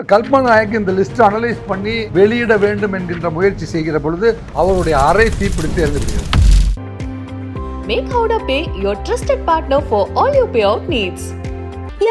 கல்பனா நாயக் இந்த list analyse பண்ணி வெளியிட வேண்டும் என்கின்ற முயற்சி செய்கிற பொழுது அவருடைய அறை தீப்பிடித்து எரிந்துவிடுகிறது. Make Howrah Pay your trusted partner for all your payout needs.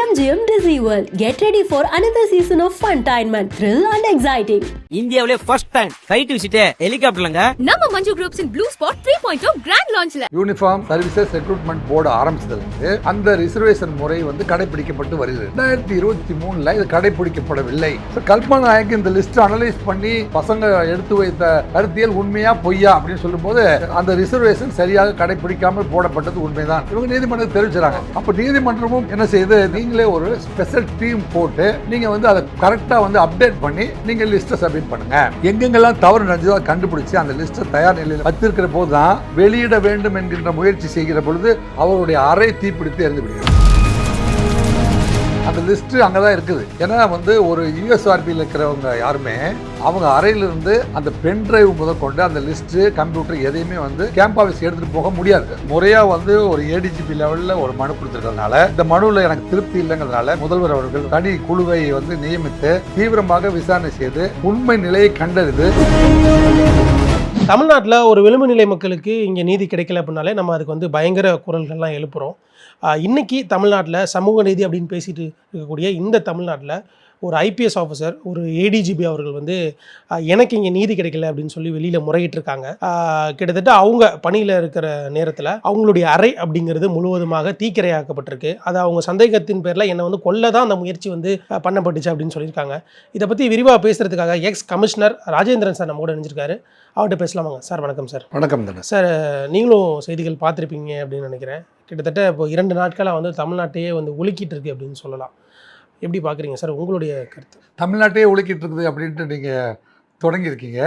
MGM Disney World. Get ready for another season of funtainment, thrill and exciting. இந்தியாவிலே ஃபர்ஸ்ட் டைம் ஃளைட் விசிட் ஹெலிகாப்டர்லங்க. நம்ம Manju groups in blue spot 3.0 grand லான்ச்ல uniform services recruitment board ஆரம்பிச்சதுல அந்த reservation முறை கடைபிடிக்கப்பட்டு வருகிறது. 2023 இது கடைபிடிக்கப்படவில்லை. கல்பனா நாயக் இந்த லிஸ்ட் அனலைஸ் பண்ணி பசங்க எடுத்து வைத்த கருத்தியல் உண்மையா பொய்யா அப்படின்னு சொல்லும்போது அந்த ரிசர்வேஷன் சரியாக கடைபிடிக்காமல் போடப்பட்டது உண்மைதான். இவங்க நீதிமன்றத்தை தெரிவிச்சாங்க. அப்ப நீதிமன்றமும் என்ன செய்து நீங்களே ஒரு ஸ்பெஷல் டீம் போட்டு நீங்க அதை கரெக்டா அப்டேட் பண்ணி நீங்க லிஸ்ட்டை சப்மிட் பண்ணுங்க. எங்கெங்கெல்லாம் தவறு நடந்ததோ கண்டுபிடிச்சு அந்த லிஸ்ட்டை தயார் நிலையில் வச்சிருக்கிற போது தான் வெளியிட வேண்டும் என்கின்ற முயற்சி செய்கிற பொழுது அவருடைய அறை தீப்பிடித்து எரிந்து விடுகிறது. அந்த லிஸ்ட் அங்கதான் இருக்குது. ஏன்னா ஒரு யூஎஸ்ஆர்பியில் இருக்கிறவங்க யாருமே அவங்க அறையிலிருந்து அந்த பென் டிரைவ் முதற்கொண்டு அந்த லிஸ்ட் கம்ப்யூட்டர் எதையுமே கேம்ப் ஆஃபீஸ் எடுத்துட்டு போக முடியாது. முறையா ஒரு ஏடிஜிபி லெவல்ல ஒரு மனு கொடுத்திருக்கிறதுனால இந்த மனுவில் எனக்கு திருப்தி இல்லைங்கிறதுனால முதல்வர் அவர்கள் தனி குழுவை நியமித்து தீவிரமாக விசாரணை செய்து உண்மை நிலையை கண்டறிந்து தமிழ்நாட்டில் ஒரு விளிம்பு நிலை மக்களுக்கு இங்கே நீதி கிடைக்கல அப்படின்னாலே நம்ம அதுக்கு பயங்கர குரல்கள்லாம் எழுப்புகிறோம். இன்றைக்கி தமிழ்நாட்டில் சமூக நீதி அப்படின்னு பேசிட்டு இருக்கக்கூடிய இந்த தமிழ்நாட்டில் ஒரு ஐபிஎஸ் ஆஃபீஸர் ஒரு ஏடிஜிபி அவர்கள் எனக்கு இங்கே நீதி கிடைக்கல அப்படின்னு சொல்லி வெளியில் முறையிட்டிருக்காங்க. கிட்டத்தட்ட அவங்க பணியில் இருக்கிற நேரத்தில் அவங்களுடைய அறை அப்படிங்கிறது முழுவதுமாக தீக்கிரையாக்கப்பட்டிருக்கு. அது அவங்க சந்தேகத்தின் பேரில் என்னை கொல்ல தான் அந்த முயற்சி பண்ணப்பட்டுச்சு அப்படின்னு சொல்லியிருக்காங்க. இதை பற்றி விரிவாக பேசுகிறதுக்காக எக்ஸ் கமிஷனர் ராஜேந்திரன் சார் நம்ம கூட நினைச்சிருக்காரு. அவர்கிட்ட பேசலாமாங்க சார்? வணக்கம் சார். வணக்கம் சார். நீங்களும் செய்திகள் பார்த்துருப்பீங்க அப்படின்னு நினைக்கிறேன். கிட்டத்தட்ட இப்போ 2 நாட்களாக தமிழ்நாட்டையே உலுக்கிட்டு இருக்கு அப்படின்னு சொல்லலாம். எப்படி பார்க்குறீங்க சார் உங்களுடைய கருத்து? தமிழ்நாட்டையே உலுக்கிட்டு இருக்குது அப்படின்ட்டு நீங்கள் தொடங்கியிருக்கீங்க.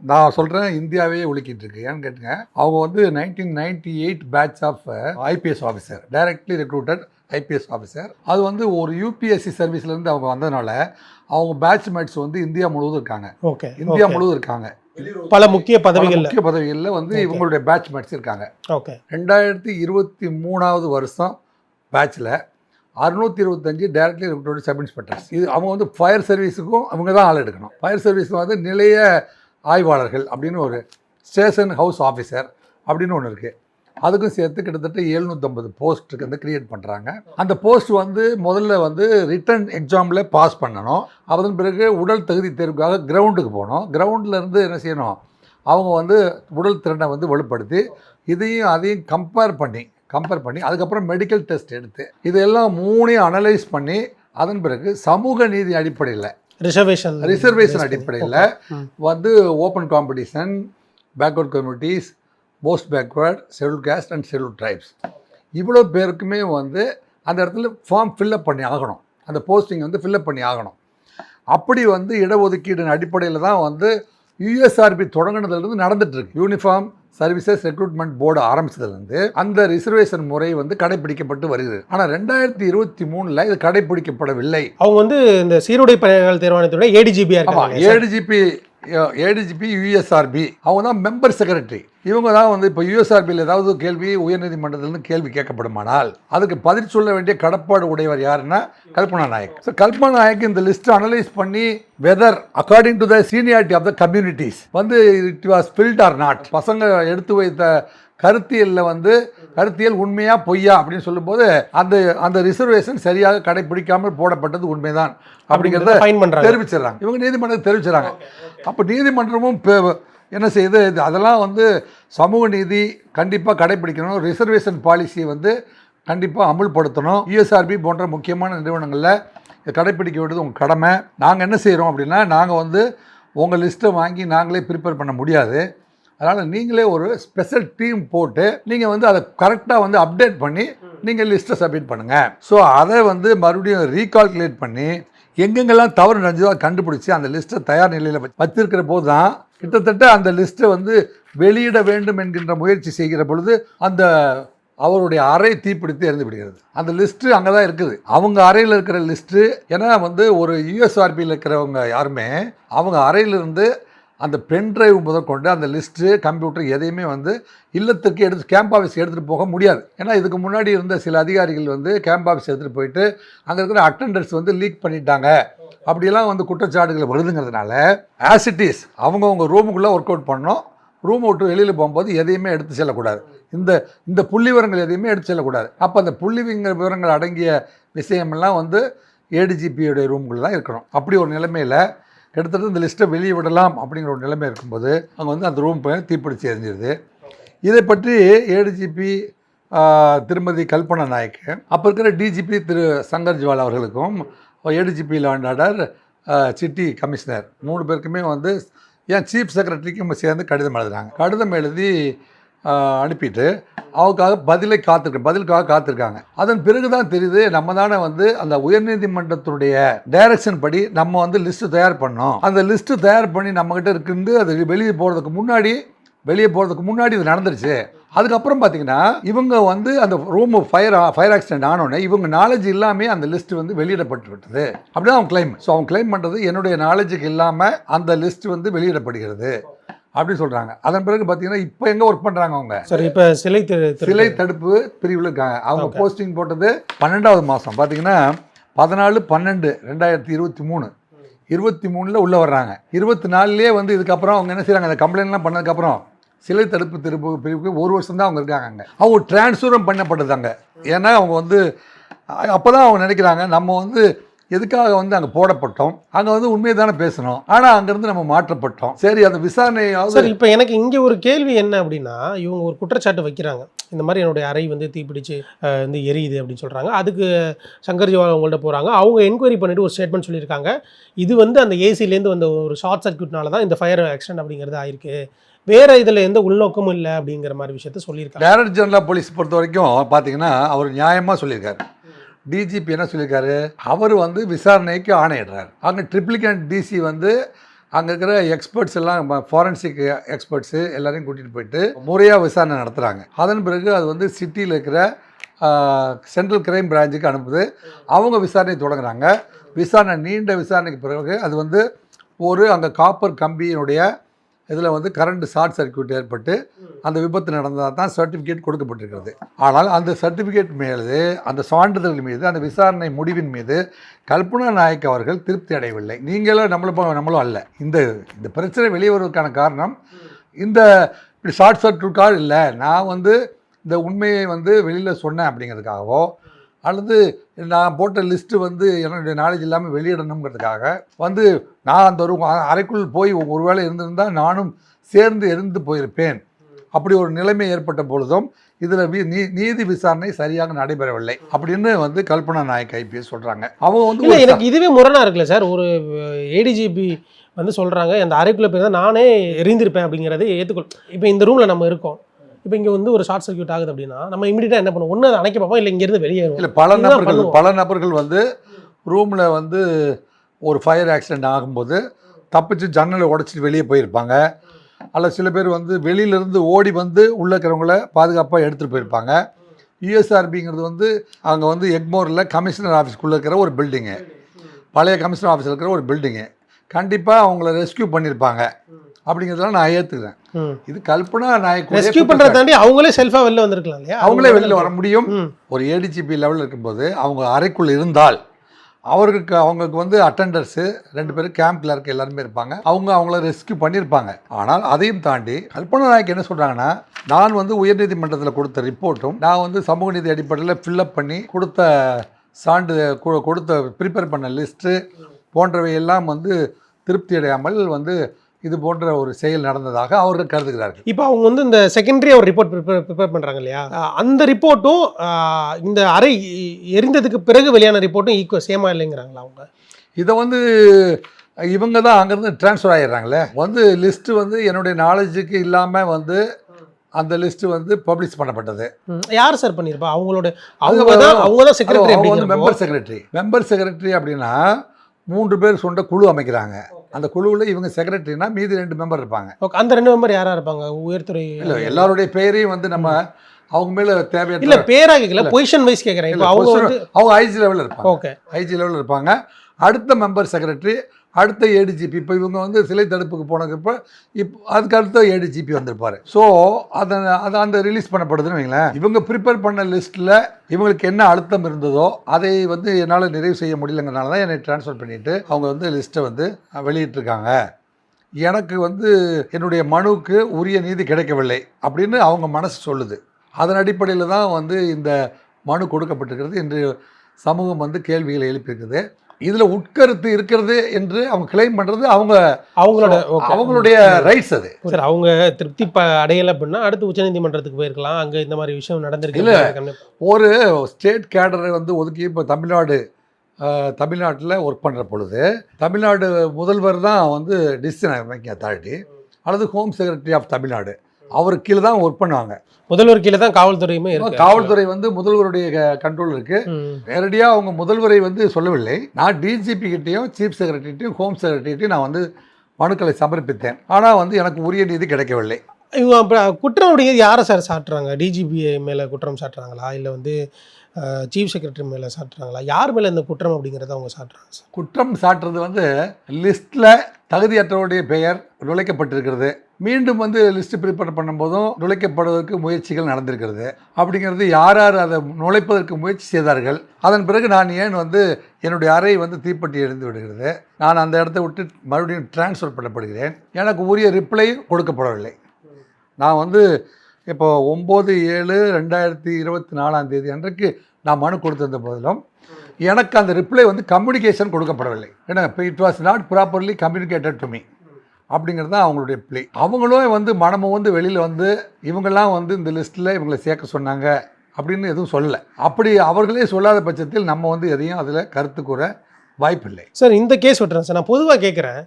நான் சொல்கிறேன் இந்தியாவே உலுக்கிட்டு இருக்கு. ஏன்னு கேட்டுங்க, அவங்க 1998 batch of IPS officer, directly recruited IPS officer. அது ஒரு யூபிஎஸ்சி சர்வீஸ்லேருந்து அவங்க வந்ததுனால அவங்க பேட்ச் மேட்ஸ் இந்தியா முழுவதும் இருக்காங்க. ஓகே, இந்தியா முழுவதும் இருக்காங்க. பல முக்கிய பதவிகளில் இவங்களுடைய பேட்ச் மேட்ஸ் இருக்காங்க. ஓகே. 2023 வருஷம் பேட்சில் 625 டைரக்ட்லி ரெக்ரூட்டட் சப் இன்ஸ்பெக்டர்ஸ். இது அவங்க ஃபயர் சர்வீஸுக்கும் அவங்க தான் ஆள் எடுக்கணும். ஃபயர் சர்வீஸ் நிலைய ஆய்வாளர்கள் அப்படின்னு ஒரு ஸ்டேஷன் ஹவுஸ் ஆஃபீஸர் அப்படின்னு ஒன்று இருக்குது. அதுக்கும் சேர்த்து கிட்டத்தட்ட 750 போஸ்ட்டுக்கு கிரியேட் பண்ணுறாங்க. அந்த போஸ்ட் முதல்ல ரிட்டன் எக்ஸாமில் பாஸ் பண்ணணும். அதன் பிறகு உடல் தகுதி தேர்வுக்காக கிரவுண்டுக்கு போகணும். கிரவுண்டில் இருந்து என்ன செய்யணும், அவங்க உடல் திறனை வலுப்படுத்தி இதையும் அதையும் கம்பேர் பண்ணி அதுக்கப்புறம் மெடிக்கல் டெஸ்ட் எடுத்து இதெல்லாம் 3 அனலைஸ் பண்ணி அதன் பிறகு சமூக நீதி அடிப்படையில் ரிசர்வேஷன் அடிப்படையில் open competition, backward communities, most backward, schedule cost and schedule tribes இவ்வளோ பேருக்குமே அந்த இடத்துல ஃபார்ம் ஃபில்லப் பண்ணி ஆகணும். அந்த போஸ்டிங் ஃபில்லப் பண்ணி ஆகணும். அப்படி இடஒதுக்கீடு அடிப்படையில் தான் யூஎஸ்ஆர்பி தொடங்கினதுலேருந்து நடந்துகிட்ருக்கு. யூனிஃபார்ம் சர்வீசஸ் ரெக்ரூட்மெண்ட் போர்டு ஆரம்பிச்சதுலேருந்து அந்த ரிசர்வேஷன் முறை கடைபிடிக்கப்பட்டு வருகிறது. ஆனால் 2023 இது கடைபிடிக்கப்படவில்லை. அவங்க இந்த சீருடை பணியாளர் தேர்வாணையத்தோட ஏடிஜிபி யூஎஸ்ஆர்பி அவங்க தான் மெம்பர் செக்ரட்டரி. இவங்க தான் இப்போ யூஎஸ்ஆர்பியில் ஏதாவது கேள்வி உயர்நீதிமன்றத்திலிருந்து கேள்வி கேட்கப்படுமானால் அதுக்கு பதில் சொல்ல வேண்டிய கடப்பாடு உடையவர் யாருன்னா கல்பனா நாயக். கல்பனா நாயக் இந்த லிஸ்ட் அனலைஸ் பண்ணி whether according to the seniority of the communities it was filled or not, பசங்க எடுத்து வைத்த கருத்தியல் உண்மையா பொய்யா அப்படின்னு சொல்லும்போது அந்த ரிசர்வேஷன் சரியாக கடைபிடிக்காமல் போடப்பட்டது உண்மைதான் அப்படிங்கிறத தெரிவிச்சிடறாங்க. இவங்க நீதிமன்றத்தை தெரிவிச்சிடறாங்க. அப்போ நீதிமன்றமும் என்ன செய்யுது, அதெல்லாம் சமூக நீதி கண்டிப்பாக கடைபிடிக்கணும். ரிசர்வேஷன் பாலிசியை கண்டிப்பாக அமுல்படுத்தணும். யூஎஸ்ஆர்பி போன்ற முக்கியமான நிறுவனங்களில் இதை கடைபிடிக்க வேண்டியது உங்கள் கடமை. நாங்கள் என்ன செய்கிறோம் அப்படின்னா, நாங்கள் உங்கள் லிஸ்ட்டை வாங்கி நாங்களே ப்ரிப்பேர் பண்ண முடியாது. அதனால் நீங்களே ஒரு ஸ்பெஷல் டீம் போட்டு நீங்கள் அதை கரெக்டாக அப்டேட் பண்ணி நீங்கள் லிஸ்ட்டை சப்மிட் பண்ணுங்கள். ஸோ அதை மறுபடியும் ரீகால்குலேட் பண்ணி எங்கெங்கெல்லாம் தவறு நடந்ததோ கண்டுபிடிச்சி அந்த லிஸ்ட்டை தயார் நிலையில் வச்சிருக்கிற போது தான் கிட்டத்தட்ட அந்த லிஸ்ட்டை வெளியிட வேண்டும் என்கின்ற முயற்சி செய்கிற பொழுது அந்த அவருடைய அறை தீப்பிடித்து எரிந்து விடுகிறது. அந்த லிஸ்ட்டு அங்கே தான் இருக்குது. அவங்க அறையில் இருக்கிற லிஸ்ட்டு. ஏன்னா ஒரு யூஎஸ்ஆர்பியில் இருக்கிறவங்க யாருமே அவங்க அறையிலிருந்து அந்த பென் டிரைவ் முதற்கொண்டு அந்த லிஸ்ட்டு கம்ப்யூட்டர் எதையுமே இல்லத்துக்கு கேம்ப் ஆஃபீஸ் எடுத்துகிட்டு போக முடியாது. ஏன்னா இதுக்கு முன்னாடி இருந்த சில அதிகாரிகள் கேம்ப் ஆஃபீஸ் எடுத்துகிட்டு போயிட்டு அங்கே இருக்கிற அட்டெண்டர்ஸ் லீக் பண்ணிட்டாங்க, அப்படியெல்லாம் வந்து குற்றச்சாட்டுகள் வருதுங்கிறதுனால ஆசிட்டிஸ் அவங்கவுங்க ரூமுக்குள்ளே ஒர்க் அவுட் பண்ணணும். ரூம் விட்டு வெளியில் போகும்போது எதையுமே எடுத்து செல்லக்கூடாது. இந்த புள்ளி விவரங்கள் எதையுமே எடுத்து செல்லக்கூடாது. அப்போ அந்த புள்ளி விவரங்கள் அடங்கிய விஷயமெல்லாம் வந்து ஏடிஜிபியோடைய ரூம்குள்ளே தான் இருக்கணும். அப்படி ஒரு நிலைமையில் கிட்டத்தட்ட இந்த லிஸ்ட்டை வெளியே விடலாம் அப்படிங்கிற ஒரு நிலைமை இருக்கும்போது அங்கே வந்து அந்த ரூம் போய் தீப்பிடிச்சு எரிஞ்சிருது. இதை பற்றி ஏடிஜிபி திருமதி கல்பனா நாயக், அப்போ இருக்கிற டிஜிபி திரு சங்கர் ஜிவால் அவர்களுக்கும் ADGP law and order city commissioner 3 பேருக்குமே வந்து ஏன் சீஃப் செக்ரட்டரிக்கும் சேர்ந்து கடிதம் எழுதுறாங்க. கடிதம் எழுதி அனுப்பிட்டு அவருக்காக பதிலுக்காக காத்திருக்காங்க. அதன் பிறகு தான் தெரியுது நம்ம தானே வந்து அந்த உயர்நீதிமன்றத்துடைய டைரக்ஷன் படி நம்ம வந்து லிஸ்ட்டு தயார் பண்ணோம். அந்த லிஸ்ட்டு தயார் பண்ணி நம்மக்கிட்ட இருக்குது. அது வெளியே போகிறதுக்கு முன்னாடி இது நடந்துருச்சு. அதுக்கப்புறம் பார்த்தீங்கன்னா இவங்க வந்து அந்த ரூம் ஃபயர் ஆக்சிடென்ட் ஆனோடனே இவங்க நாலேஜ் இல்லாமல் அந்த லிஸ்ட் வந்து வெளியிடப்பட்டு விட்டது அப்படிதான் அவங்க கிளைம். ஸோ அவங்க கிளைம் பண்ணுறது என்னுடைய நாலேஜுக்கு இல்லாமல் அந்த லிஸ்ட் வந்து வெளியிடப்படுகிறது அப்படின்னு சொல்கிறாங்க. அதன் பிறகு பார்த்தீங்கன்னா இப்போ எங்கே ஒர்க் பண்ணுறாங்க அவங்க? சரி, இப்போ சிலை தடுப்பு பிரிவில் இருக்காங்க. அவங்க போஸ்டிங் போட்டது 12வது மாதம் பார்த்தீங்கன்னா 14/12/2023 23 உள்ளே வர்றாங்க. 24லேயே வந்து இதுக்கப்புறம் அவங்க என்ன செய்கிறாங்க, அந்த கம்ப்ளைண்ட்லாம் பண்ணதுக்கப்புறம் சிலை தடுப்பு பிரிவுக்கு 1 வருஷம் தான் அவங்க இருக்காங்க. அங்கே அவங்க டிரான்ஸ்ஃபரும் பண்ணப்பட்டதாங்க. ஏன்னா அவங்க வந்து அப்போ தான் அவங்க நினைக்கிறாங்க நம்ம வந்து எதுக்காக வந்து அங்கே போடப்பட்டோம், அங்கே வந்து உண்மையை தானே பேசணும், ஆனால் அங்கேருந்து நம்ம மாற்றப்பட்டோம். சரி, அந்த விசாரணையாவது. சரி, இப்போ எனக்கு இங்கே ஒரு கேள்வி என்ன அப்படின்னா, இவங்க ஒரு குற்றச்சாட்டு வைக்கிறாங்க, இந்த மாதிரி என்னுடைய அறை வந்து தீப்பிடிச்சு வந்து எரியுது அப்படின்னு சொல்கிறாங்க. அதுக்கு சங்கர் ஜிவால் அவங்கள்ட்ட போகிறாங்க. அவங்க என்கொயரி பண்ணிவிட்டு ஒரு ஸ்டேட்மெண்ட் சொல்லியிருக்காங்க, இது வந்து அந்த ஏசிலேருந்து வந்த ஒரு ஷார்ட் சர்க்யூட்னால தான் இந்த ஃபயர் ஆக்சிடென்ட் அப்படிங்கிறது ஆயிருக்கு, வேற இதில் எந்த உள்நோக்கமும் இல்லை அப்படிங்கிற மாதிரி விஷயத்த சொல்லியிருக்காங்க. டைரக்டர் ஜெனரல் ஆஃப் போலீஸ் பொறுத்த வரைக்கும் பார்த்தீங்கன்னா அவர் நியாயமாக சொல்லியிருக்காரு. டிஜிபி என்ன சொல்லியிருக்காரு, அவர் வந்து விசாரணைக்கு ஆணையிடுறாரு. அங்கே ட்ரிப்ளிகேட் டிசி வந்து அங்கே இருக்கிற எக்ஸ்பர்ட்ஸ் எல்லாம் ஃபாரன்சிக் எக்ஸ்பர்ட்ஸு எல்லாரையும் கூட்டிகிட்டு போயிட்டு முறையாக விசாரணை நடத்துகிறாங்க. அதன் பிறகு அது வந்து சிட்டியில் இருக்கிற சென்ட்ரல் கிரைம் பிரான்ச்சுக்கு அனுப்புது. அவங்க விசாரணை தொடங்குறாங்க. நீண்ட விசாரணைக்கு பிறகு அது வந்து அங்கே காப்பர் கம்பியினுடைய இதில் வந்து கரண்ட் ஷார்ட் சர்க்யூட் ஏற்பட்டு அந்த விபத்து நடந்தால் தான் சர்டிஃபிகேட் கொடுக்கப்பட்டிருக்கிறது. ஆனால் அந்த சர்டிஃபிகேட் மீது, அந்த சான்றிதழ் மீது, அந்த விசாரணை முடிவின் மீது கல்பனா நாயக் அவர்கள் திருப்தி அடையவில்லை. நீங்களும் நம்மளும் அல்ல. இந்த பிரச்சனை வெளியே வருவதற்கான காரணம் இந்த இப்படி ஷார்ட் சர்க்யூட்காக இல்லை, நான் வந்து இந்த உண்மையை வந்து வெளியில் சொன்னேன் அப்படிங்கிறதுக்காகவோ அல்லது நான் போட்ட லிஸ்ட்டு வந்து என்னுடைய நாலேஜ் இல்லாமல் வெளியிடணுங்கிறதுக்காக வந்து நான் அந்த அறைக்குள் போய் ஒருவேளை இருந்திருந்தால் நானும் சேர்ந்து எரிந்து போயிருப்பேன். அப்படி ஒரு நிலைமை ஏற்பட்ட பொழுதும் இதில் நீதி விசாரணை சரியாக நடைபெறவில்லை அப்படின்னு வந்து கல்பனா நாயக் ஐபிஎஸ் சொல்கிறாங்க. அவங்க வந்து எனக்கு இதுவே முரணாக இருக்குல்ல சார். ஒரு ஏடிஜிபி வந்து சொல்கிறாங்க அந்த அறைக்குள்ளே போய் தான் நானே எரிந்திருப்பேன் அப்படிங்கிறத ஏற்றுக்கொள். இப்போ இந்த ரூமில் நம்ம இருக்கோம், இப்போ இங்கே வந்து ஒரு ஷார்ட் சர்க்யூட் ஆகுது அப்படின்னா நம்ம இமீடியட்டாக என்ன பண்ணுவோம், ஒன்று அதை அணைக்க பார்ப்போம், இல்லை இங்கேருந்து வெளியேறும். இல்லை, பல நபர்கள் வந்து ரூமில் வந்து ஒரு ஃபயர் ஆக்சிடென்ட் ஆகும்போது தப்பிச்சு ஜன்னலை உடச்சிட்டு வெளியே போயிருப்பாங்க. அல்லது சில பேர் வந்து வெளியிலேருந்து ஓடி வந்து உள்ளே இருக்கிறவங்கள பாதுகாப்பாக எடுத்துகிட்டு போயிருப்பாங்க. யூஎஸ்ஆர்பிங்கிறது வந்து அங்கே வந்து எக்மோரில் கமிஷனர் ஆஃபீஸ்க்குள்ளே இருக்கிற ஒரு பில்டிங்கு, பழைய கமிஷனர் ஆஃபீஸில் இருக்கிற ஒரு பில்டிங்கு. கண்டிப்பாக அவங்கள ரெஸ்கியூ பண்ணியிருப்பாங்க அப்படிங்கிறதெல்லாம் நான் ஏற்றுக்கிறேன். இது கல்பனா நாயக் ரெஸ்கியூ பண்ணுறத தாண்டி அவங்களே செல்ஃபாக வெளில வந்திருக்கலாம் இல்லையா? அவங்களே வெளியில் வர முடியும். ஒரு ஏடிஜிபி லெவலில் இருக்கும்போது அவங்க அறைக்குள் இருந்தால் அவங்களுக்கு வந்து அட்டெண்டர்ஸு 2 பேர் கேம்ப் கிளர்க் எல்லாருமே இருப்பாங்க. அவங்கள ரெஸ்கியூ பண்ணியிருப்பாங்க. ஆனால் அதையும் தாண்டி கல்பனா நாயக் என்ன சொல்கிறாங்கன்னா, நான் வந்து உயர்நீதிமன்றத்தில் கொடுத்த ரிப்போர்ட்டும் நான் வந்து சமூக நீதி அடிப்படையில் ஃபில்லப் பண்ணி கொடுத்த ப்ரிப்பேர் பண்ண லிஸ்ட்டு போன்றவை எல்லாம் வந்து திருப்தி அடையாமல் வந்து இது போன்ற ஒரு செயல் நடந்ததாக அவர்கள் கருதுகிறார்கள். இப்போ அவங்க வந்து இந்த செகண்டரி ஒரு ரிப்போர்ட் ப்ரிப்பேர் பண்ணுறாங்க இல்லையா, அந்த ரிப்போர்ட்டும் இந்த அறை எரிந்ததுக்கு பிறகு வெளியான ரிப்போர்ட்டும் சேமாக இல்லைங்கிறாங்களா அவங்க? இதை வந்து இவங்க தான் அங்கேருந்து ட்ரான்ஸ்ஃபர் ஆகிடுறாங்களே. வந்து லிஸ்ட்டு வந்து என்னுடைய நாலேஜுக்கு இல்லாமல் வந்து அந்த லிஸ்ட்டு வந்து பப்ளிஷ் பண்ணப்பட்டது. யார் சார் பண்ணியிருப்பா? அவங்க தான் செக்ரட்டரி. அவங்க வந்து மெம்பர் செக்ரட்டரி அப்படின்னா 3 பேர் சொந்த குழு அமைக்கிறாங்க. அந்த குழுவில் இவங்க செக்ரட்டரினா மீதி 2 மெம்பர் இருப்பாங்க. அந்த 2 மெம்பர் யாராக இருப்பாங்க? உயர்துறை இல்லை, எல்லாருடைய பேரையும் வந்து நம்ம அவங்க மேலே தேவையான இல்லை பேராக கேட்கல, பொசிஷன் வைஸ் கேட்குறேன். இப்போ அவங்க ஐஜி லெவலில் இருப்பாங்க. ஓகே, ஐஜி லெவலில் இருப்பாங்க. அடுத்த மெம்பர் செக்ரட்டரி, அடுத்த ஏடிஜிபி இப்போ இவங்க வந்து சிலை தடுப்புக்கு போனதுப்போ அதுக்கு அடுத்த ஏடிஜிபி வந்திருப்பார். ஸோ அந்த ரிலீஸ் பண்ணப்படுதுன்னு வைங்களேன். இவங்க ப்ரிப்பேர் பண்ண லிஸ்ட்டில் இவங்களுக்கு என்ன அழுத்தம் இருந்ததோ அதை வந்து என்னால் நிறைவு செய்ய முடியலங்கிறனால தான் என்னை ட்ரான்ஸ்ஃபர் பண்ணிவிட்டு அவங்க வந்து லிஸ்ட்டை வந்து வெளியிட்டிருக்காங்க. எனக்கு வந்து என்னுடைய மனுவுக்கு உரிய நீதி கிடைக்கவில்லை அப்படின்னு அவங்க மனசு சொல்லுது. அதன் அடிப்படையில் தான் வந்து இந்த மனு கொடுக்கப்பட்டிருக்கிறது என்று சமூகம் வந்து கேள்விகளை எழுப்பியிருக்குது. இதில் உட்கருத்து இருக்கிறது என்று அவங்க கிளைம் பண்ணுறது அவங்களுடைய ரைட்ஸ். அது சார் அவங்க திருப்தி அடையலை அப்படின்னா அடுத்து உச்சநீதிமன்றத்துக்கு போயிருக்கலாம். அங்கே இந்த மாதிரி விஷயம் நடந்திருக்கு. இல்லை, ஒரு ஸ்டேட் கேடரை வந்து ஒதுக்கி இப்போ தமிழ்நாட்டில் ஒர்க் பண்ணுற பொழுது தமிழ்நாடு முதல்வர் தான் வந்து டிசிஷன் மேக்கிங் அத்தாரிட்டி அல்லது ஹோம் செக்ரட்டரி ஆஃப் தமிழ்நாடு, அவருக்கு கீழே தான் ஒர்க் பண்ணுவாங்க. முதல்வர் கீழே தான் காவல்துறையுமே இருக்கு. காவல்துறை வந்து முதல்வருடைய கண்ட்ரோல் இருக்கு. நேரடியாக அவங்க முதல்வரை வந்து சொல்லவில்லை. நான் டிஜிபி கிட்டையும் சீஃப் செக்ரட்டரிட்டையும் ஹோம் செக்ரட்டரிட்டையும் நான் வந்து மனுக்களை சமர்ப்பித்தேன். ஆனால் வந்து எனக்கு உரிய நீதி கிடைக்கவில்லை. இவங்க அப்புறம் குற்றம் அப்படிங்கிறது யாரை சார் சாட்டுறாங்க? டிஜிபி மேலே குற்றம் சாட்டுறாங்களா, இல்லை வந்து சீஃப் செக்ரட்டரி மேலே சாட்டுறாங்களா? யார் மேலே இந்த குற்றம் அப்படிங்கிறத அவங்க சாட்டுறாங்க சார்? குற்றம் சாட்டுறது வந்து லிஸ்ட்டில் தகுதியற்றவருடைய பெயர் நுழைக்கப்பட்டிருக்கிறது. மீண்டும் வந்து லிஸ்ட்டு ப்ரிப்பேர் பண்ணும்போதும் நுழைக்கப்படுவதற்கு முயற்சிகள் நடந்திருக்கிறது. அப்படிங்கிறது யார் யார் அதை நுழைப்பதற்கு முயற்சி செய்தார்கள், அதன் பிறகு நான் ஏன் வந்து என்னுடைய அறை வந்து தீப்பெட்டி எரிந்து விடுகிறது, நான் அந்த இடத்த விட்டு மறுபடியும் டிரான்ஸ்ஃபர் பண்ணப்படுகிறேன், எனக்கு உரிய ரிப்ளை கொடுக்கப்படவில்லை. நான் வந்து இப்போ 9/7/2024 அன்றைக்கு நான் மனு கொடுத்திருந்த போதிலும் எனக்கு அந்த ரிப்ளை வந்து கம்யூனிகேஷன் கொடுக்கப்படவில்லை. ஏன்னா இப்போ it was not properly communicated to me அப்படிங்கிறது தான் அவங்களுடைய பிளே. அவங்களும் வந்து மனமும் வந்து வெளியில் வந்து இவங்கெல்லாம் வந்து இந்த லிஸ்ட்டில் இவங்களை சேர்க்க சொன்னாங்க அப்படின்னு எதுவும் சொல்லலை. அப்படி அவர்களே சொல்லாத பட்சத்தில் நம்ம வந்து எதையும் அதில் கருத்து கூற வாய்ப்பில்லை. சார் இந்த கேஸ் விட்டுறேன் சார், நான் பொதுவாக கேட்குறேன்.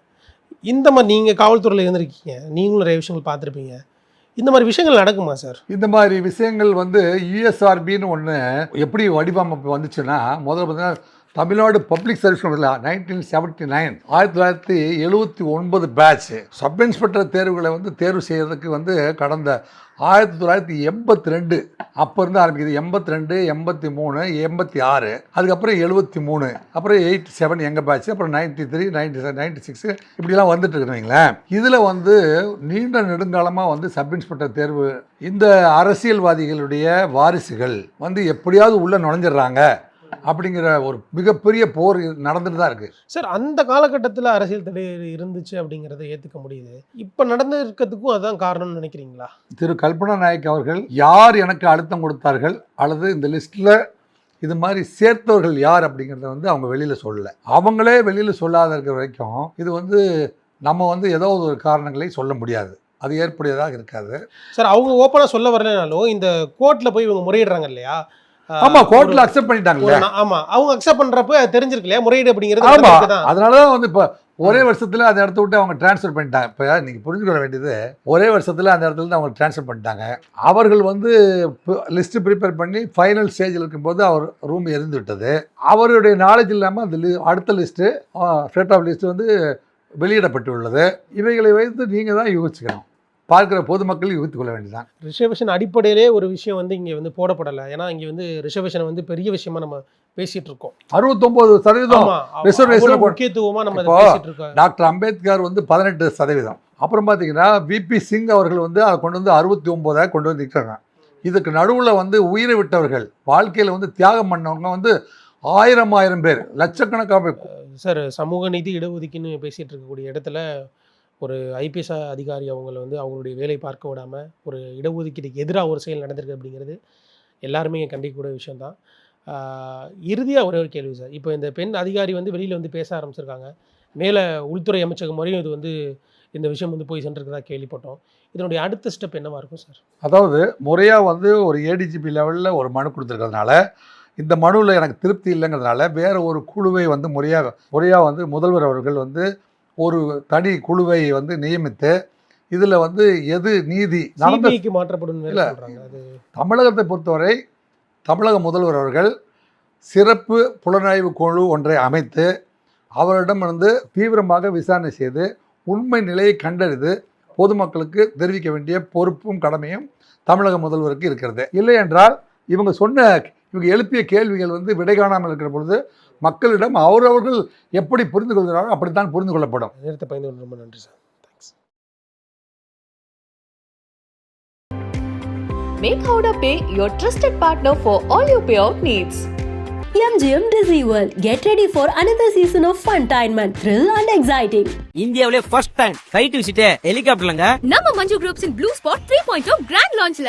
இந்த மாதிரி நீங்கள் காவல்துறையில் இருந்திருக்கீங்க, நீங்களும் நிறைய விஷயங்கள் பார்த்துருப்பீங்க. இந்த மாதிரி விஷயங்கள் நடக்குமா சார்? இந்த மாதிரி விஷயங்கள் வந்து யூஎஸ்ஆர்பின்னு ஒன்று எப்படி வடிவமைப்பு வந்துச்சுன்னா, முதல்ல பார்த்தீங்கன்னா Tamil Nadu public service 1979 1979 batch sub inspector தேர்வுகளை வந்து தேர்வு செய்கிறதுக்கு வந்து கடந்த 1982 அப்போ இருந்து ஆரம்பிக்குது. 82, 83, 86, அதுக்கப்புறம் 73, அப்புறம் 87 எங்கள் பேட்ச், அப்புறம் 93, 97, 96 இப்படிலாம் வந்துட்டு இருக்குங்களேன். இதில் வந்து நீண்ட நெடுங்காலமாக வந்து சப் இன்ஸ்பெக்டர் தேர்வு இந்த அரசியல்வாதிகளுடைய வாரிசுகள் வந்து எப்படியாவது உள்ளே நுழைஞ்சிடுறாங்க அப்படிங்கிற ஒரு மிகப்பெரிய போர் நடந்துட்டு தான் இருக்குது சார். அந்த காலகட்டத்தில் அரசியல் தடை இருந்துச்சு அப்படிங்கிறத ஏற்றுக்க முடியுது. இப்போ நடந்திருக்கிறதுக்கும் அதுதான் காரணம்னு நினைக்கிறீங்களா? திரு கல்பனா நாயக் அவர்கள் யார் எனக்கு அழுத்தம் கொடுத்தார்கள் அல்லது இந்த லிஸ்ட்டில் இது மாதிரி சேர்த்தவர்கள் யார் அப்படிங்கிறத வந்து அவங்க வெளியில் சொல்லலை. அவங்களே வெளியில் சொல்லாத இருக்கிற வரைக்கும் இது வந்து நம்ம வந்து ஏதோ ஒரு காரணங்களை சொல்ல முடியாது, அது ஏற்புடையதாக இருக்காது. சார் அவங்க ஓப்பனாக சொல்ல வரலனாலும் இந்த கோர்ட்டில் போய் இவங்க முறையிடுறாங்க இல்லையா? ஆமா, கோர்ட்ல அக்செப்ட் பண்ணிட்டாங்க. ஆமா, அவங்க அக்செப்ட் பண்றப்ப தெரிஞ்சிருக்கு இல்லையா முறையீடு அப்படிங்கிறது. ஆமா, அதனாலதான் வந்து இப்ப ஒரே வருஷத்துல அந்த இடத்த விட்டு அவங்க டிரான்ஸ்ஃபர் பண்ணிட்டாங்க. இப்ப நீங்க புரிஞ்சுக்க வேண்டியது, ஒரே வருஷத்துல அந்த இடத்துல இருந்து அவங்க டிரான்ஸ்ஃபர் பண்ணிட்டாங்க. அவர்கள் வந்து லிஸ்ட் ப்ரிப்பேர் பண்ணி ஃபைனல் ஸ்டேஜில் இருக்கும்போது அவர் ரூம் எரிந்து விட்டது. அவருடைய நாலேஜ் இல்லாமல் அந்த அடுத்த லிஸ்ட்டு ஸ்டேட் ஆஃப் லிஸ்ட் வந்து வெளியிடப்பட்டுள்ளது. இவைகளை வைத்து நீங்க தான் யோசிச்சுக்கணும், பார்க்குற பொதுமக்கள் யூகித்துக் கொள்ள வேண்டியதான். ரிசர்வேஷன் அடிப்படையிலே ஒரு விஷயம் வந்து இங்கே வந்து போடப்படலை. ஏன்னா இங்கே வந்து ரிசர்வேஷன் வந்து பெரிய விஷயமா நம்ம பேசிட்டு இருக்கோம். 69% ரிசர்வேஷன் முக்கியத்துவமாக நம்ம பேசிட்டு இருக்கோம். டாக்டர் அம்பேத்கர் வந்து 18%. அப்புறம் பார்த்தீங்கன்னா விபி சிங் அவர்கள் வந்து அதை கொண்டு வந்து 69 கொண்டு வந்து நிற்கிறாங்க. இதுக்கு நடுவில் வந்து உயிரை விட்டவர்கள், வாழ்க்கையில் வந்து தியாகம் பண்ணவங்க வந்து 1000 பேர், லட்சக்கணக்கான. சார் சமூக நீதி இடஒதுக்கீன்னு பேசிகிட்டு இருக்கக்கூடிய இடத்துல ஒரு ஐபிஎஸ் அதிகாரி அவங்கள வந்து அவங்களுடைய வேலை பார்க்க விடாமல் ஒரு இடஒதுக்கீடுக்கு எதிராக ஒரு செயல் நடந்திருக்கு அப்படிங்கிறது எல்லாருமே கண்டிக்கக்கூடிய விஷயந்தான். இறுதியாக ஒரே ஒரு கேள்வி சார். இப்போ இந்த பெண் அதிகாரி வந்து வெளியில் வந்து பேச ஆரம்பிச்சிருக்காங்க. மேலே உள்துறை அமைச்சகம் வரையும் இது வந்து இந்த விஷயம் வந்து போய் சென்றிருக்கிறதா கேள்விப்பட்டோம். இதனுடைய அடுத்த ஸ்டெப் என்னவாக இருக்கும் சார்? அதாவது முறையாக வந்து ஒரு ஏடிஜிபி லெவலில் ஒரு மனு கொடுத்துருக்கிறதுனால, இந்த மனுவில் எனக்கு திருப்தி இல்லைங்கிறதுனால வேறு ஒரு குழுவை வந்து முறையாக வந்து முதல்வர் அவர்கள் வந்து ஒரு தனி குழுவை வந்து நியமித்து இதில் வந்து எது நீதி நடந்ததுக்கு மாற்றப்படும். தமிழகத்தை பொறுத்தவரை தமிழக முதல்வர் அவர்கள் சிறப்பு புலனாய்வு குழு ஒன்றை அமைத்து அவரிடம் வந்து தீவிரமாக விசாரணை செய்து உண்மை நிலையை கண்டறிந்து பொதுமக்களுக்கு தெரிவிக்க வேண்டிய பொறுப்பும் கடமையும் தமிழக முதல்வருக்கு இருக்கிறது. இல்லை என்றால் இவங்க எழுப்பிய கேள்விகள் வந்து விடை காணாமல் இருக்கிற பொழுது மக்களிடம் அவரவர்கள் எப்படி புரிந்து கொள்கிறாரோ அப்படித்தான் புரிந்து கொள்ளப்படும். நேரத்தை பயந்து ரொம்ப நன்றி sir. Thanks. Make Howrah Pay your trusted partner for all your payout needs. MGM Disney World. Get ready for another season of funtainment, thrill and exciting. இந்தியாவிலே ஃபர்ஸ்ட் டைம் சைட் விசிட் ஹெலிகாப்டர்லங்க. நம்ம Manju groups in blue spot 3.0 grand லான்ச்ல